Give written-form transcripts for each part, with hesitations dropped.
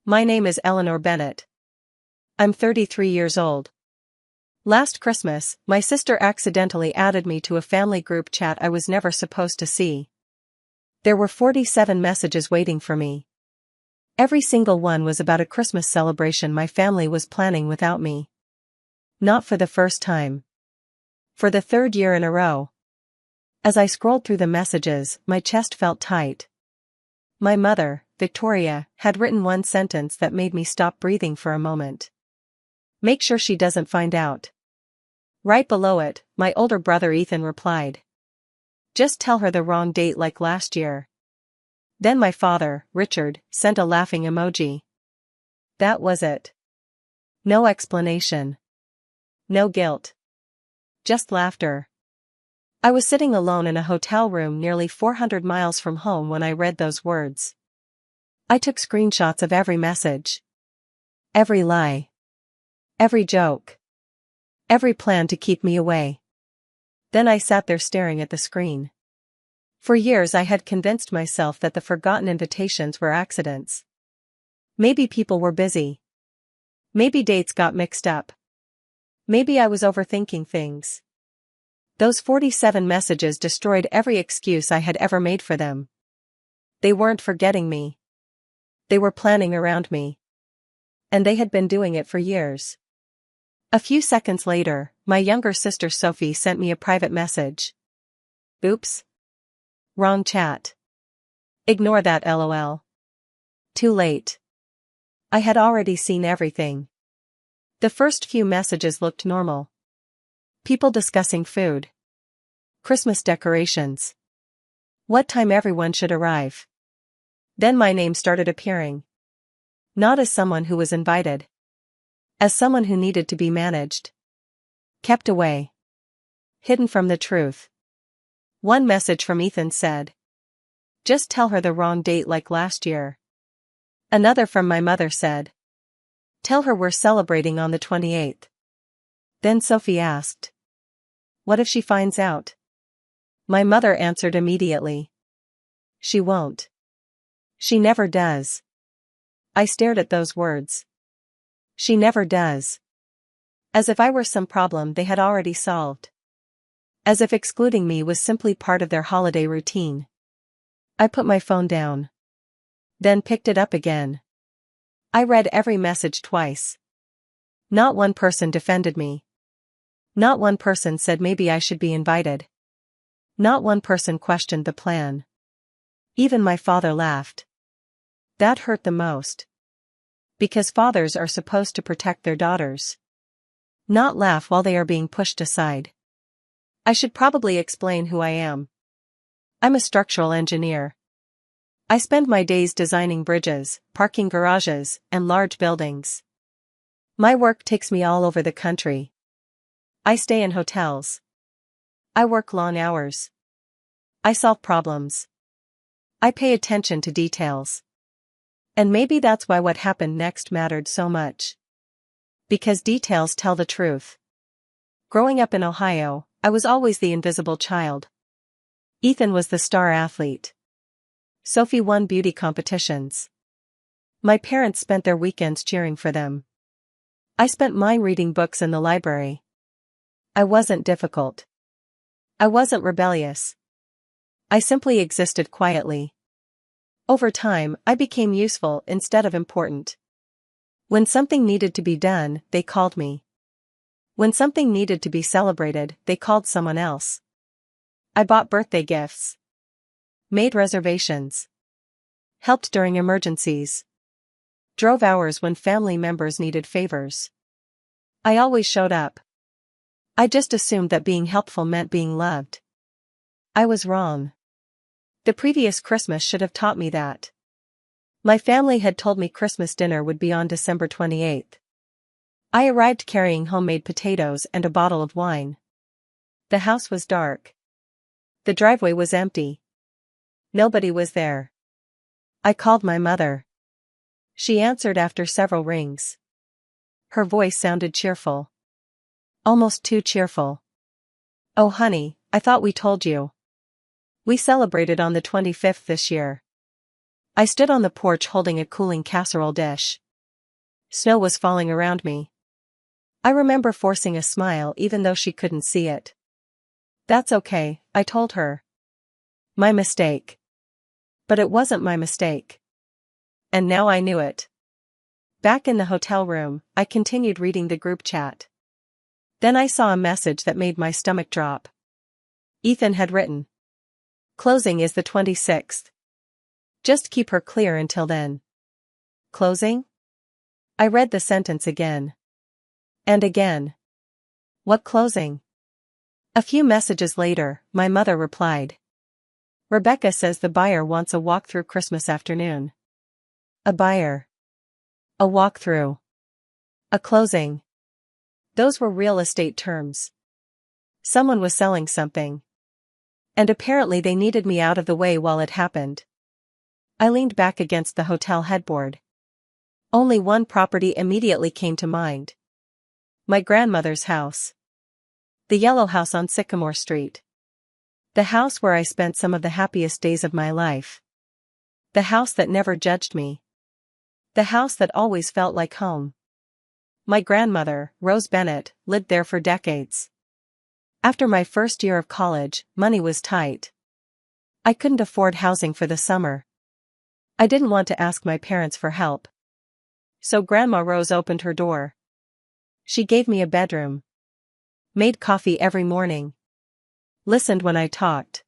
My name is Eleanor Bennett. I'm 33 years old. Last Christmas, my sister accidentally added me to a family group chat I was never supposed to see. There were 47 messages waiting for me. Every single one was about a Christmas celebration my family was planning without me. Not for the first time. For the third year in a row. As I scrolled through the messages, my chest felt tight. My mother, Victoria, had written one sentence that made me stop breathing for a moment. Make sure she doesn't find out. Right below it, my older brother Ethan replied. Just tell her the wrong date like last year. Then my father, Richard, sent a laughing emoji. That was it. No explanation. No guilt. Just laughter. I was sitting alone in a hotel room nearly 400 miles from home when I read those words. I took screenshots of every message. Every lie. Every joke. Every plan to keep me away. Then I sat there staring at the screen. For years I had convinced myself that the forgotten invitations were accidents. Maybe people were busy. Maybe dates got mixed up. Maybe I was overthinking things. Those 47 messages destroyed every excuse I had ever made for them. They weren't forgetting me. They were planning around me. And they had been doing it for years. A few seconds later, my younger sister Sophie sent me a private message. Oops. Wrong chat. Ignore that LOL. Too late. I had already seen everything. The first few messages looked normal. People discussing food. Christmas decorations. What time everyone should arrive. Then my name started appearing. Not as someone who was invited. As someone who needed to be managed. Kept away. Hidden from the truth. One message from Ethan said. Just tell her the wrong date like last year. Another from my mother said. Tell her we're celebrating on the 28th. Then Sophie asked. What if she finds out? My mother answered immediately. She won't. She never does. I stared at those words. She never does. As if I were some problem they had already solved. As if excluding me was simply part of their holiday routine. I put my phone down. Then picked it up again. I read every message twice. Not one person defended me. Not one person said maybe I should be invited. Not one person questioned the plan. Even my father laughed. That hurt the most. Because fathers are supposed to protect their daughters. Not laugh while they are being pushed aside. I should probably explain who I am. I'm a structural engineer. I spend my days designing bridges, parking garages, and large buildings. My work takes me all over the country. I stay in hotels. I work long hours. I solve problems. I pay attention to details. And maybe that's why what happened next mattered so much. Because details tell the truth. Growing up in Ohio, I was always the invisible child. Ethan was the star athlete. Sophie won beauty competitions. My parents spent their weekends cheering for them. I spent mine reading books in the library. I wasn't difficult. I wasn't rebellious. I simply existed quietly. Over time, I became useful instead of important. When something needed to be done, they called me. When something needed to be celebrated, they called someone else. I bought birthday gifts. Made reservations. Helped during emergencies. Drove hours when family members needed favors. I always showed up. I just assumed that being helpful meant being loved. I was wrong. The previous Christmas should have taught me that. My family had told me Christmas dinner would be on December 28th. I arrived carrying homemade potatoes and a bottle of wine. The house was dark. The driveway was empty. Nobody was there. I called my mother. She answered after several rings. Her voice sounded cheerful. Almost too cheerful. Oh honey, I thought we told you. We celebrated on the 25th this year. I stood on the porch holding a cooling casserole dish. Snow was falling around me. I remember forcing a smile even though she couldn't see it. "That's okay," I told her. "My mistake." But it wasn't my mistake. And now I knew it. Back in the hotel room, I continued reading the group chat. Then I saw a message that made my stomach drop. Ethan had written, "Closing is the 26th. Just keep her clear until then." Closing? I read the sentence again. And again. What closing? A few messages later, my mother replied. "Rebecca says the buyer wants a walkthrough Christmas afternoon." A buyer. A walkthrough. A closing. Those were real estate terms. Someone was selling something. And apparently they needed me out of the way while it happened. I leaned back against the hotel headboard. Only one property immediately came to mind. My grandmother's house. The yellow house on Sycamore Street. The house where I spent some of the happiest days of my life. The house that never judged me. The house that always felt like home. My grandmother, Rose Bennett, lived there for decades. After my first year of college, money was tight. I couldn't afford housing for the summer. I didn't want to ask my parents for help. So Grandma Rose opened her door. She gave me a bedroom. Made coffee every morning. Listened when I talked.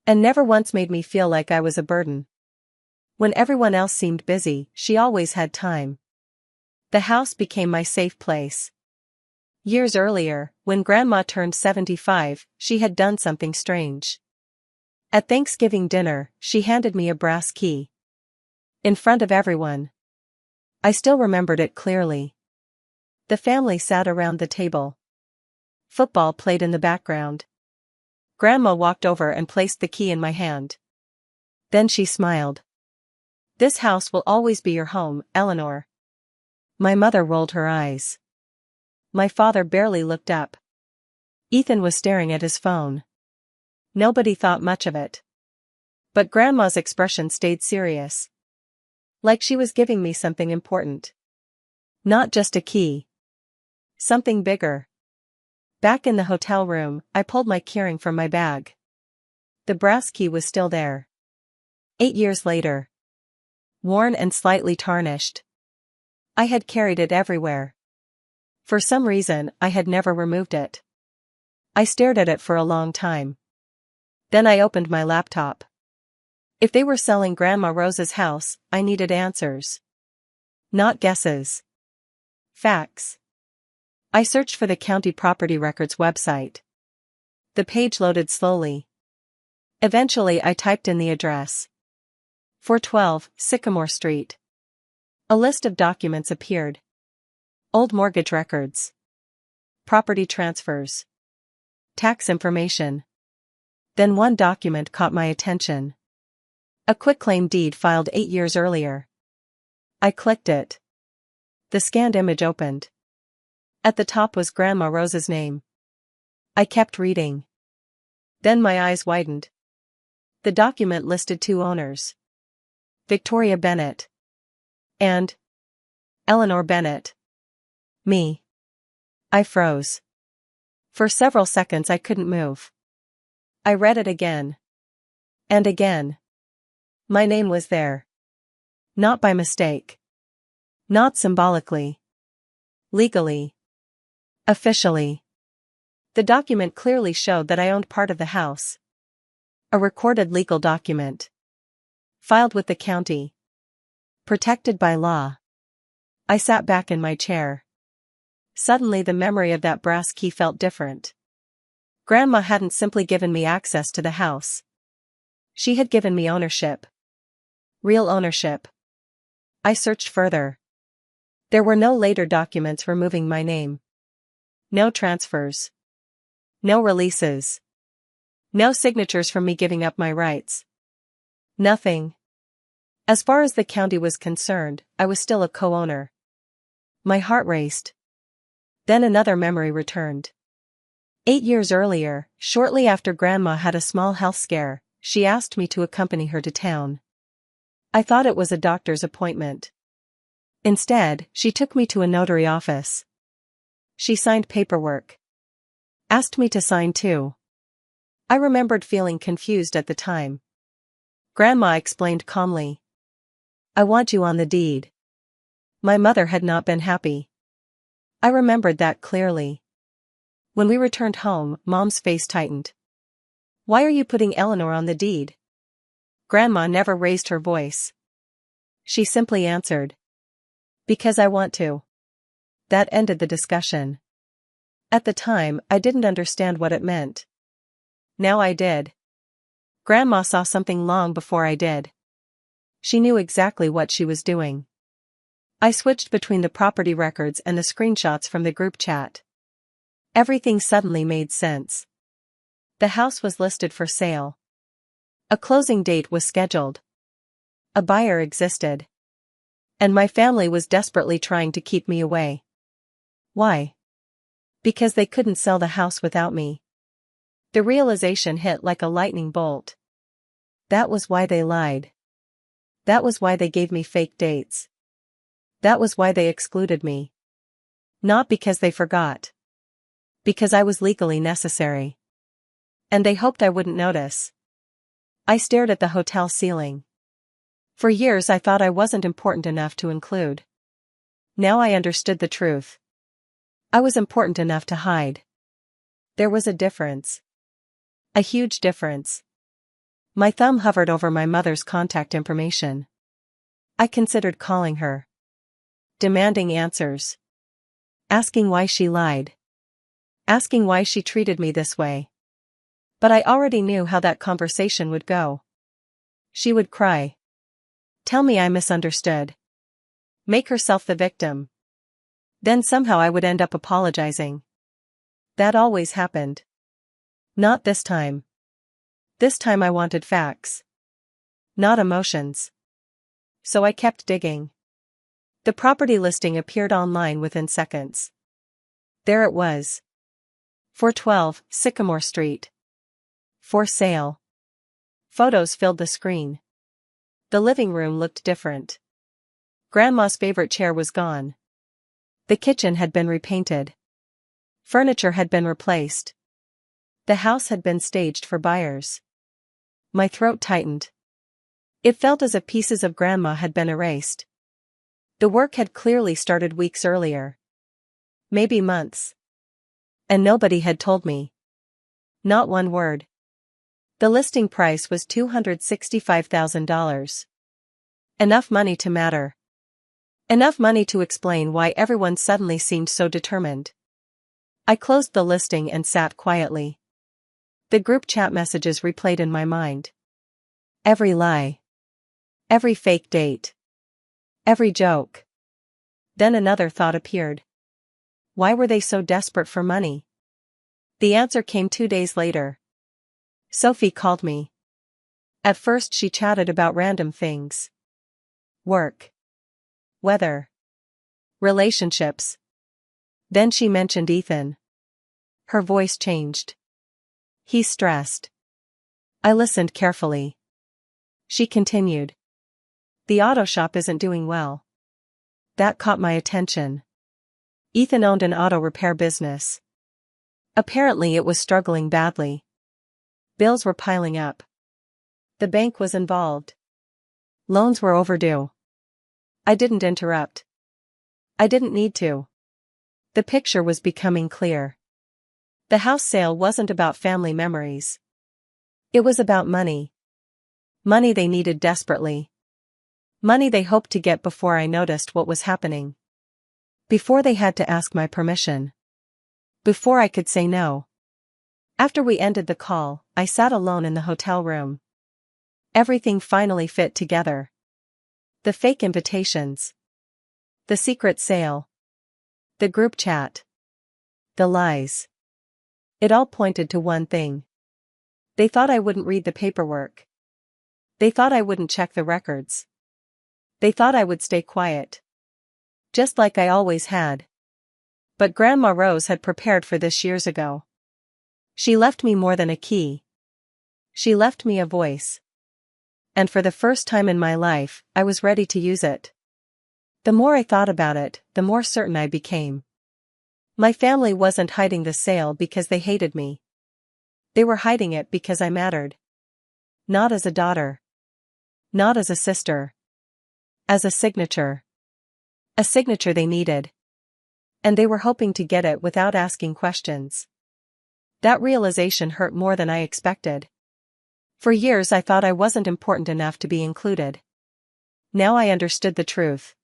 And never once made me feel like I was a burden. When everyone else seemed busy, she always had time. The house became my safe place. Years earlier, when Grandma turned 75, she had done something strange. At Thanksgiving dinner, she handed me a brass key. In front of everyone. I still remembered it clearly. The family sat around the table. Football played in the background. Grandma walked over and placed the key in my hand. Then she smiled. "This house will always be your home, Eleanor." My mother rolled her eyes. My father barely looked up. Ethan was staring at his phone. Nobody thought much of it. But Grandma's expression stayed serious. Like she was giving me something important. Not just a key. Something bigger. Back in the hotel room, I pulled my keyring from my bag. The brass key was still there. 8 years later. Worn and slightly tarnished. I had carried it everywhere. For some reason, I had never removed it. I stared at it for a long time. Then I opened my laptop. If they were selling Grandma Rose's house, I needed answers. Not guesses. Facts. I searched for the county property records website. The page loaded slowly. Eventually I typed in the address. 412 Sycamore Street. A list of documents appeared. Old mortgage records. Property transfers. Tax information. Then one document caught my attention. A quitclaim deed filed 8 years earlier. I clicked it. The scanned image opened. At the top was Grandma Rose's name. I kept reading. Then my eyes widened. The document listed 2 owners. Victoria Bennett. And Eleanor Bennett. Me. I froze. For several seconds I couldn't move. I read it again. And again. My name was there. Not by mistake. Not symbolically. Legally. Officially. The document clearly showed that I owned part of the house. A recorded legal document. Filed with the county. Protected by law. I sat back in my chair. Suddenly the memory of that brass key felt different. Grandma hadn't simply given me access to the house. She had given me ownership. Real ownership. I searched further. There were no later documents removing my name. No transfers. No releases. No signatures from me giving up my rights. Nothing. As far as the county was concerned, I was still a co-owner. My heart raced. Then another memory returned. 8 years earlier, shortly after Grandma had a small health scare, she asked me to accompany her to town. I thought it was a doctor's appointment. Instead, she took me to a notary office. She signed paperwork. Asked me to sign too. I remembered feeling confused at the time. Grandma explained calmly. I want you on the deed. My mother had not been happy. I remembered that clearly. When we returned home, Mom's face tightened. Why are you putting Eleanor on the deed? Grandma never raised her voice. She simply answered. Because I want to. That ended the discussion. At the time, I didn't understand what it meant. Now I did. Grandma saw something long before I did. She knew exactly what she was doing. I switched between the property records and the screenshots from the group chat. Everything suddenly made sense. The house was listed for sale. A closing date was scheduled. A buyer existed. And my family was desperately trying to keep me away. Why? Because they couldn't sell the house without me. The realization hit like a lightning bolt. That was why they lied. That was why they gave me fake dates. That was why they excluded me. Not because they forgot. Because I was legally necessary. And they hoped I wouldn't notice. I stared at the hotel ceiling. For years I thought I wasn't important enough to include. Now I understood the truth. I was important enough to hide. There was a difference. A huge difference. My thumb hovered over my mother's contact information. I considered calling her. Demanding answers. Asking why she lied. Asking why she treated me this way. But I already knew how that conversation would go. She would cry. Tell me I misunderstood. Make herself the victim. Then somehow I would end up apologizing. That always happened. Not this time. This time I wanted facts. Not emotions. So I kept digging. The property listing appeared online within seconds. There it was. 412 Sycamore Street. For sale. Photos filled the screen. The living room looked different. Grandma's favorite chair was gone. The kitchen had been repainted. Furniture had been replaced. The house had been staged for buyers. My throat tightened. It felt as if pieces of Grandma had been erased. The work had clearly started weeks earlier. Maybe months. And nobody had told me. Not one word. The listing price was $265,000. Enough money to matter. Enough money to explain why everyone suddenly seemed so determined. I closed the listing and sat quietly. The group chat messages replayed in my mind. Every lie. Every fake date. Every joke. Then another thought appeared. Why were they so desperate for money? The answer came 2 days later. Sophie called me. At first she chatted about random things. Work. Weather. Relationships. Then she mentioned Ethan. Her voice changed. He's stressed. I listened carefully. She continued. The auto shop isn't doing well. That caught my attention. Ethan owned an auto repair business. Apparently it was struggling badly. Bills were piling up. The bank was involved. Loans were overdue. I didn't interrupt. I didn't need to. The picture was becoming clear. The house sale wasn't about family memories. It was about money. Money they needed desperately. Money they hoped to get before I noticed what was happening. Before they had to ask my permission. Before I could say no. After we ended the call, I sat alone in the hotel room. Everything finally fit together. The fake invitations. The secret sale. The group chat. The lies. It all pointed to one thing. They thought I wouldn't read the paperwork. They thought I wouldn't check the records. They thought I would stay quiet. Just like I always had. But Grandma Rose had prepared for this years ago. She left me more than a key. She left me a voice. and for the first time in my life, I was ready to use it. The more I thought about it, the more certain I became. My family wasn't hiding the sale because they hated me. They were hiding it because I mattered. Not as a daughter. Not as a sister. As a signature. A signature they needed. And they were hoping to get it without asking questions. That realization hurt more than I expected. For years I thought I wasn't important enough to be included. Now I understood the truth.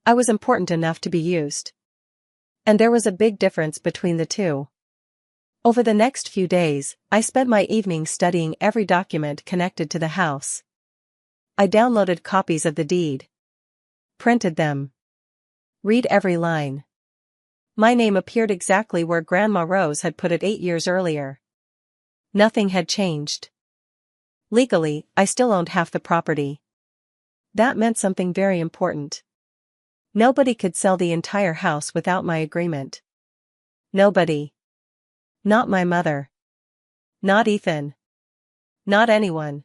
I was important enough to be used. And there was a big difference between the two. Over the next few days, I spent my evenings studying every document connected to the house. I downloaded copies of the deed. Printed them. Read every line. My name appeared exactly where Grandma Rose had put it 8 years earlier. Nothing had changed. Legally, I still owned half the property. That meant something very important. Nobody could sell the entire house without my agreement. Nobody. Not my mother. Not Ethan. Not anyone.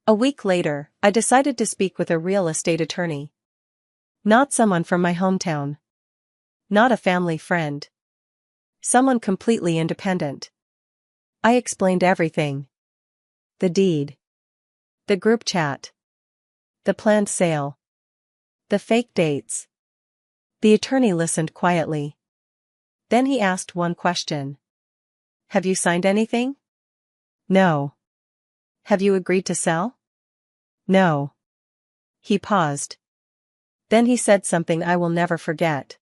A week later, I decided to speak with a real estate attorney. Not someone from my hometown. Not a family friend. Someone completely independent. I explained everything. The deed. The group chat. The planned sale. The fake dates. The attorney listened quietly. Then he asked one question. Have you signed anything? No. Have you agreed to sell? No. He paused. Then he said something I will never forget.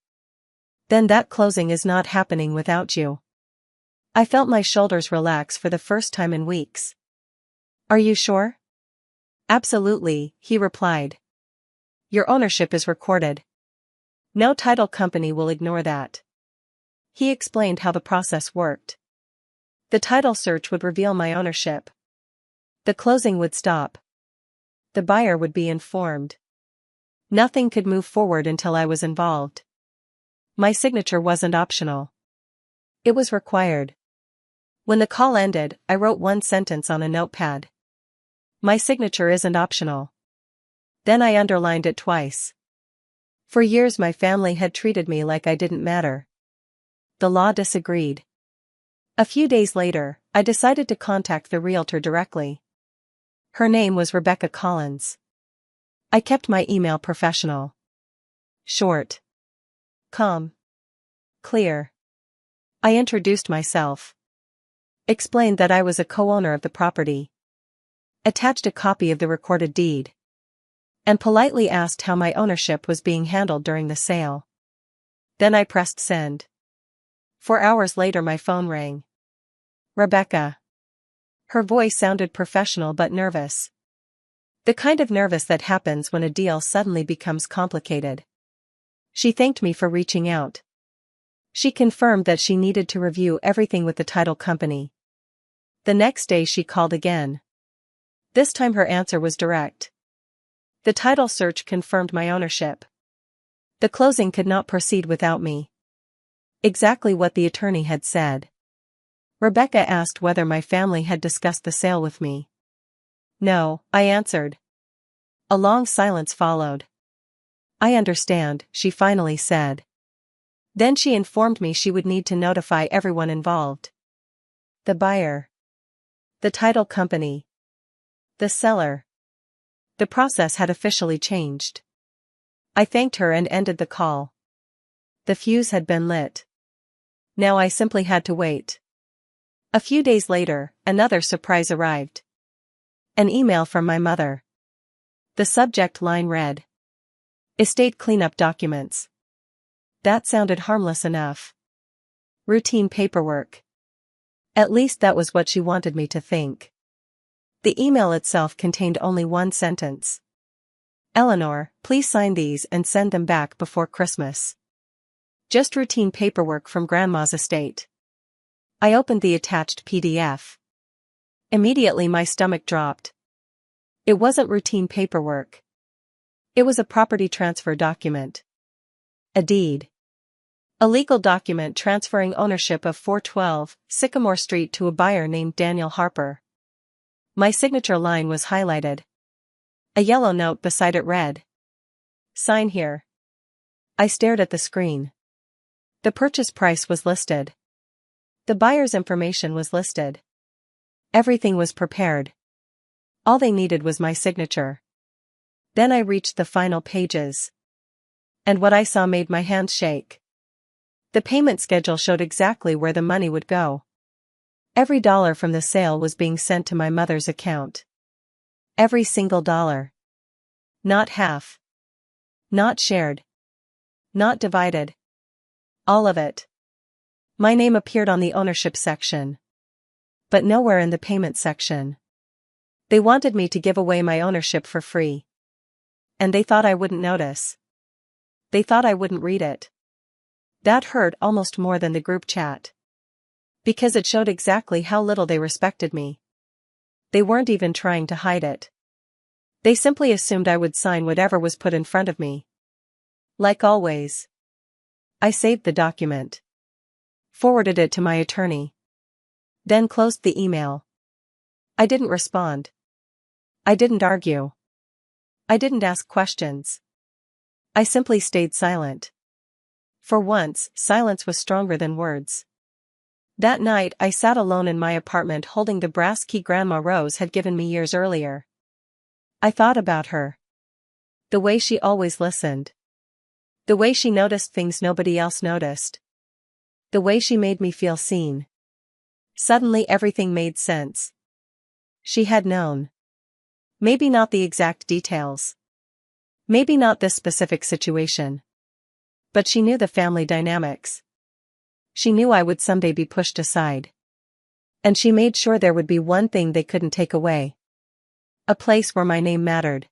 Then that closing is not happening without you. I felt my shoulders relax for the first time in weeks. Are you sure? Absolutely, he replied. Your ownership is recorded. No title company will ignore that. He explained how the process worked. The title search would reveal my ownership. The closing would stop. The buyer would be informed. Nothing could move forward until I was involved. My signature wasn't optional. It was required. When the call ended, I wrote one sentence on a notepad. My signature isn't optional. Then I underlined it twice. For years my family had treated me like I didn't matter. The law disagreed. A few days later, I decided to contact the realtor directly. Her name was Rebecca Collins. I kept my email professional. Short. Calm. Clear. I introduced myself. Explained that I was a co-owner of the property. Attached a copy of the recorded deed. And politely asked how my ownership was being handled during the sale. Then I pressed send. 4 hours later my phone rang. Rebecca. Her voice sounded professional but nervous. The kind of nervous that happens when a deal suddenly becomes complicated. She thanked me for reaching out. She confirmed that she needed to review everything with the title company. The next day she called again. This time her answer was direct. The title search confirmed my ownership. The closing could not proceed without me. Exactly what the attorney had said. Rebecca asked whether my family had discussed the sale with me. No, I answered. A long silence followed. I understand, she finally said. Then she informed me she would need to notify everyone involved. The buyer. The title company. The seller. The process had officially changed. I thanked her and ended the call. The fuse had been lit. Now I simply had to wait. A few days later, another surprise arrived. An email from my mother. The subject line read: Estate cleanup documents. That sounded harmless enough. Routine paperwork. At least that was what she wanted me to think. The email itself contained only one sentence. Eleanor, please sign these and send them back before Christmas. Just routine paperwork from Grandma's estate. I opened the attached PDF. Immediately my stomach dropped. It wasn't routine paperwork. It was a property transfer document. A deed. A legal document transferring ownership of 412 Sycamore Street to a buyer named Daniel Harper. My signature line was highlighted. A yellow note beside it read, "Sign here." I stared at the screen. The purchase price was listed. The buyer's information was listed. Everything was prepared. All they needed was my signature. Then I reached the final pages. And what I saw made my hands shake. The payment schedule showed exactly where the money would go. Every dollar from the sale was being sent to my mother's account. Every single dollar. Not half. Not shared. Not divided. All of it. My name appeared on the ownership section. But nowhere in the payment section. They wanted me to give away my ownership for free. And they thought I wouldn't notice. They thought I wouldn't read it. That hurt almost more than the group chat. Because it showed exactly how little they respected me. They weren't even trying to hide it. They simply assumed I would sign whatever was put in front of me. Like always. I saved the document. Forwarded it to my attorney. Then closed the email. I didn't respond. I didn't argue. I didn't ask questions. I simply stayed silent. For once, silence was stronger than words. That night I sat alone in my apartment holding the brass key Grandma Rose had given me years earlier. I thought about her. The way she always listened. The way she noticed things nobody else noticed. The way she made me feel seen. Suddenly everything made sense. She had known. Maybe not the exact details. Maybe not this specific situation. But she knew the family dynamics. She knew I would someday be pushed aside. And she made sure there would be one thing they couldn't take away. A place where my name mattered.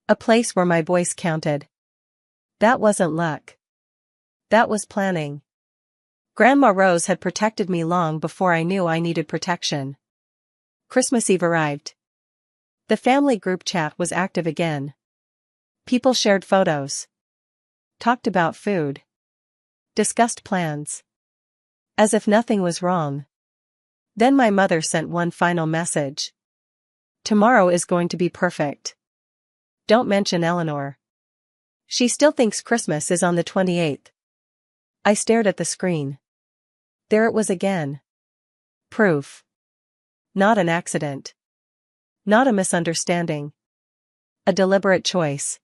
A place where my voice counted. That wasn't luck. That was planning. Grandma Rose had protected me long before I knew I needed protection. Christmas Eve arrived. The family group chat was active again. People shared photos. Talked about food. Discussed plans. As if nothing was wrong. Then my mother sent one final message. Tomorrow is going to be perfect. Don't mention Eleanor. She still thinks Christmas is on the 28th. I stared at the screen. There it was again. Proof. Not an accident. Not a misunderstanding. A deliberate choice.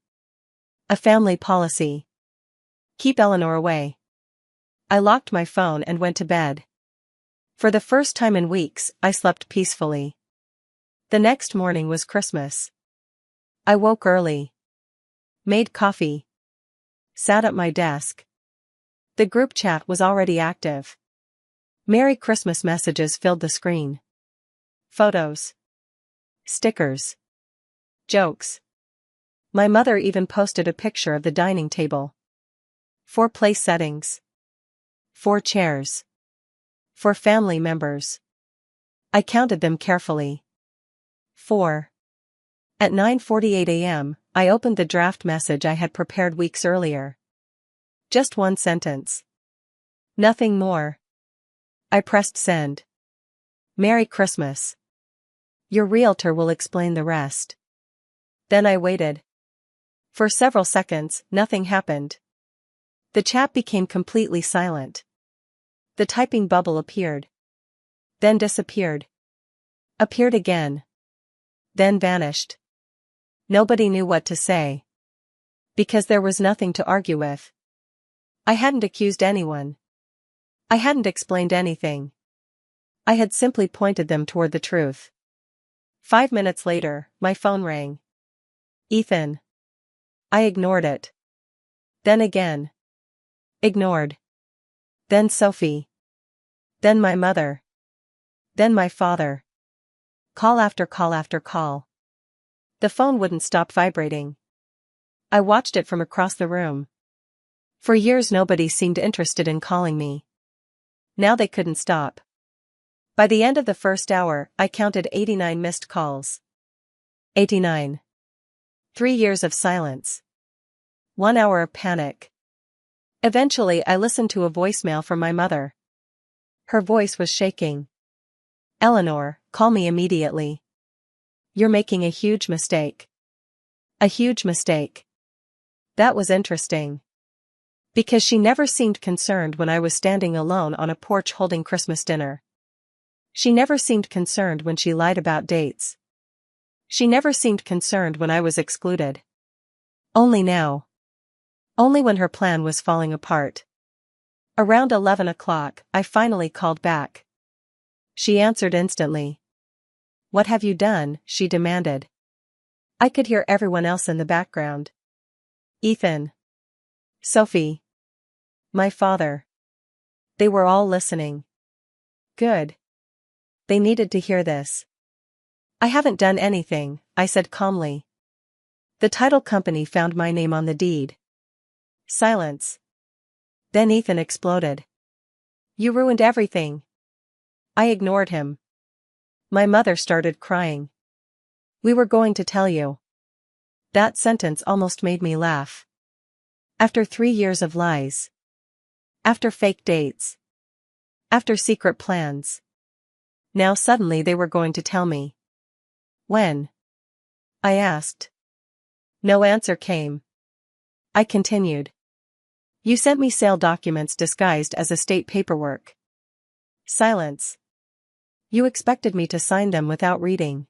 A family policy. Keep Eleanor away. I locked my phone and went to bed. For the first time in weeks, I slept peacefully. The next morning was Christmas. I woke early. Made coffee. Sat at my desk. The group chat was already active. Merry Christmas messages filled the screen. Photos. Stickers. Jokes. My mother even posted a picture of the dining table. 4 place settings. 4 chairs. 4 family members. I counted them carefully. 4. At 9:48 a.m., I opened the draft message I had prepared weeks earlier. Just one sentence. Nothing more. I pressed send. Merry Christmas. Your realtor will explain the rest. Then I waited. For several seconds, nothing happened. The chat became completely silent. The typing bubble appeared. Then disappeared. Appeared again. Then vanished. Nobody knew what to say. Because there was nothing to argue with. I hadn't accused anyone. I hadn't explained anything. I had simply pointed them toward the truth. 5 minutes later, my phone rang. Ethan. I ignored it. Then again. Ignored. Then Sophie. Then my mother. Then my father. Call after call after call. The phone wouldn't stop vibrating. I watched it from across the room. For years nobody seemed interested in calling me. Now they couldn't stop. By the end of the first hour, I counted 89 missed calls. 89. 3 years of silence. 1 hour of panic. Eventually I listened to a voicemail from my mother. Her voice was shaking. Eleanor, call me immediately. You're making a huge mistake. A huge mistake. That was interesting. Because she never seemed concerned when I was standing alone on a porch holding Christmas dinner. She never seemed concerned when she lied about dates. She never seemed concerned when I was excluded. Only now. Only when her plan was falling apart. Around 11 o'clock, I finally called back. She answered instantly. "What have you done?" she demanded. I could hear everyone else in the background. Ethan. Sophie. My father. They were all listening. Good. They needed to hear this. "I haven't done anything," I said calmly. "The title company found my name on the deed." Silence. Then Ethan exploded. "You ruined everything." I ignored him. My mother started crying. "We were going to tell you." That sentence almost made me laugh. After 3 years of lies. After fake dates. After secret plans. Now suddenly they were going to tell me. When? I asked. No answer came. I continued. "You sent me sale documents disguised as estate paperwork." Silence. "You expected me to sign them without reading."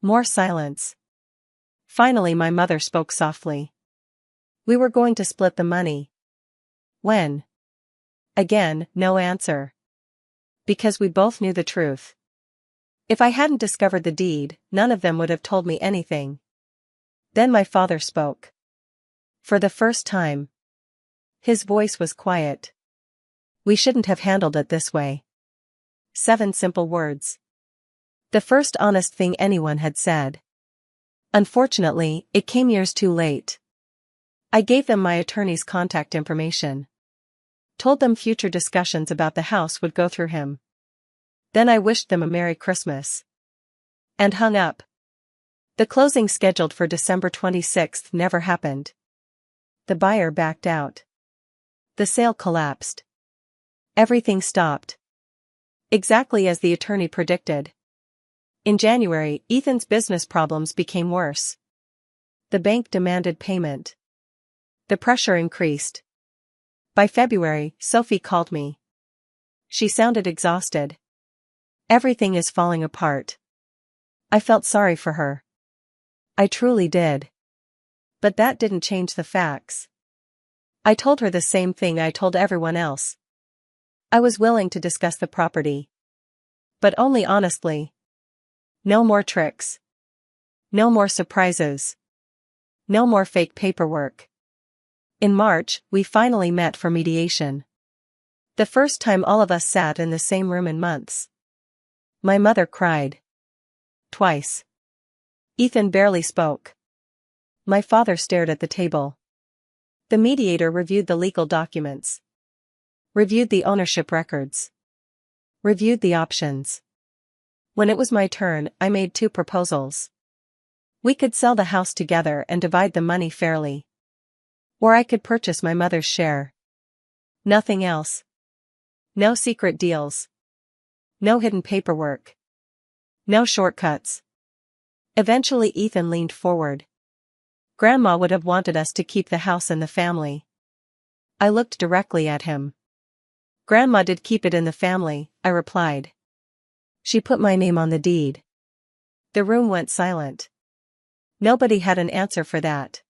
More silence. Finally my mother spoke softly. "We were going to split the money." When? Again, no answer. Because we both knew the truth. If I hadn't discovered the deed, none of them would have told me anything. Then my father spoke. For the first time. His voice was quiet. "We shouldn't have handled it this way." 7 simple words. The first honest thing anyone had said. Unfortunately, it came years too late. I gave them my attorney's contact information. Told them future discussions about the house would go through him. Then I wished them a Merry Christmas. And hung up. The closing scheduled for December 26th never happened. The buyer backed out. The sale collapsed. Everything stopped. Exactly as the attorney predicted. In January, Ethan's business problems became worse. The bank demanded payment. The pressure increased. By February, Sophie called me. She sounded exhausted. "Everything is falling apart." I felt sorry for her. I truly did. But that didn't change the facts. I told her the same thing I told everyone else. I was willing to discuss the property. But only honestly. No more tricks. No more surprises. No more fake paperwork. In March, we finally met for mediation. The first time all of us sat in the same room in months. My mother cried. Twice. Ethan barely spoke. My father stared at the table. The mediator reviewed the legal documents. Reviewed the ownership records. Reviewed the options. When it was my turn, I made 2 proposals. We could sell the house together and divide the money fairly. Or I could purchase my mother's share. Nothing else. No secret deals. No hidden paperwork. No shortcuts. Eventually Ethan leaned forward. "Grandma would have wanted us to keep the house and the family." I looked directly at him. "Grandma did keep it in the family," I replied. "She put my name on the deed." The room went silent. Nobody had an answer for that.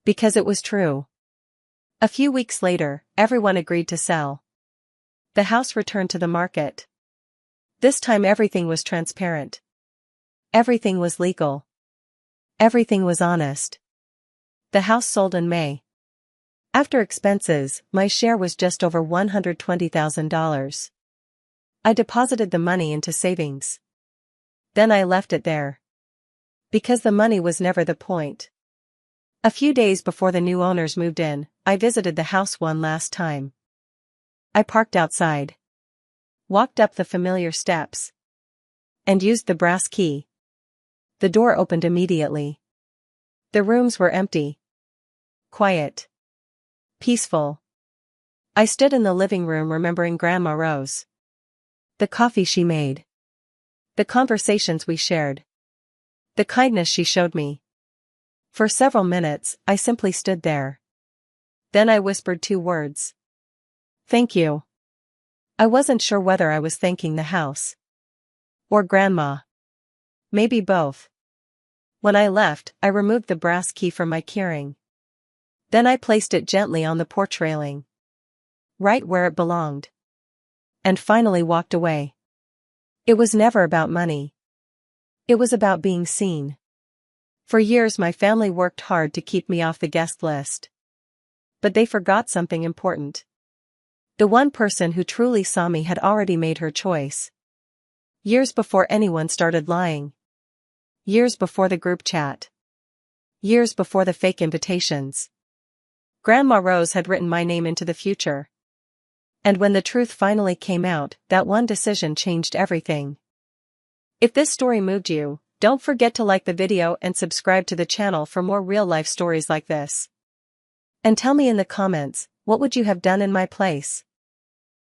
Because it was true. A few weeks later, everyone agreed to sell. The house returned to the market. This time everything was transparent. Everything was legal. Everything was honest. The house sold in May. After expenses, my share was just over $120,000. I deposited the money into savings. Then I left it there. Because the money was never the point. A few days before the new owners moved in, I visited the house one last time. I parked outside. Walked up the familiar steps. And used the brass key. The door opened immediately. The rooms were empty. Quiet. Peaceful. I stood in the living room remembering Grandma Rose. The coffee she made. The conversations we shared. The kindness she showed me. For several minutes, I simply stood there. Then I whispered 2 words. Thank you. I wasn't sure whether I was thanking the house. Or Grandma. Maybe both. When I left, I removed the brass key from my keyring. Then I placed it gently on the porch railing. Right where it belonged. And finally walked away. It was never about money. It was about being seen. For years my family worked hard to keep me off the guest list. But they forgot something important. The one person who truly saw me had already made her choice. Years before anyone started lying. Years before the group chat. Years before the fake invitations. Grandma Rose had written my name into the future. And when the truth finally came out, that one decision changed everything. If this story moved you, don't forget to like the video and subscribe to the channel for more real-life stories like this. And tell me in the comments, what would you have done in my place?